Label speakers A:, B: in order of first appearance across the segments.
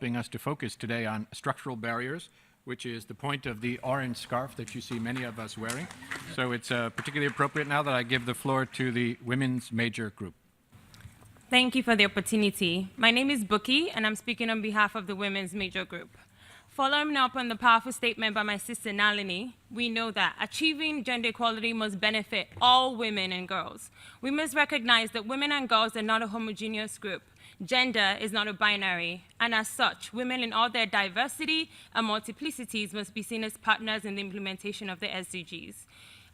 A: helping us to focus today on structural barriers, which is the point of the orange scarf that you see many of us wearing. So it's particularly appropriate now that I give the floor to the women's major group.
B: Thank you for the opportunity. My name is Buki, and I'm speaking on behalf of the women's major group. Following up on the powerful statement by my sister Nalini, we know that achieving gender equality must benefit all women and girls. We must recognize that women and girls are not a homogeneous group. Gender is not a binary, and as such, women in all their diversity and multiplicities must be seen as partners in the implementation of the SDGs.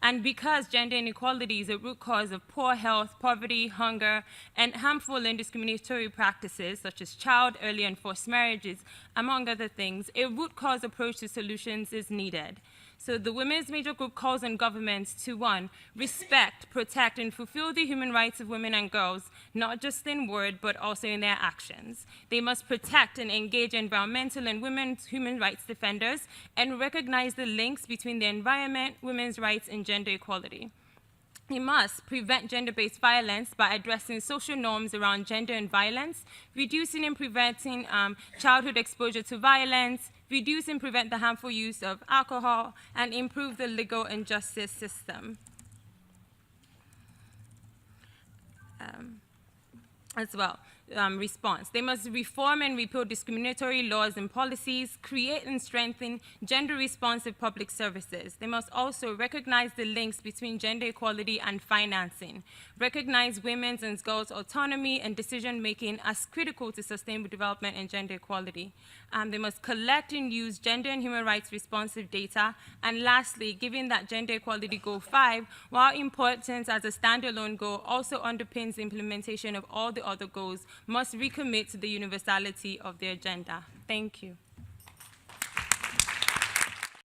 B: And because gender inequality is a root cause of poor health, poverty, hunger, and harmful and discriminatory practices such as child, early and forced marriages, among other things, a root cause approach to solutions is needed. So the women's major group calls on governments to, 1, respect, protect, and fulfill the human rights of women and girls, not just in word, but also in their actions. They must protect and engage environmental and women's human rights defenders and recognize the links between the environment, women's rights, and gender equality. We must prevent gender-based violence by addressing social norms around gender and violence, reducing and preventing childhood exposure to violence, reduce and prevent the harmful use of alcohol, and improve the legal and justice system. Response. They must reform and repeal discriminatory laws and policies, create and strengthen gender-responsive public services. They must also recognize the links between gender equality and financing, recognize women's and girls' autonomy and decision-making as critical to sustainable development and gender equality. They must collect and use gender and human rights responsive data. And lastly, given that Gender Equality Goal 5, while important as a standalone goal, also underpins the implementation of all the other goals, must recommit to the universality of the agenda. Thank you.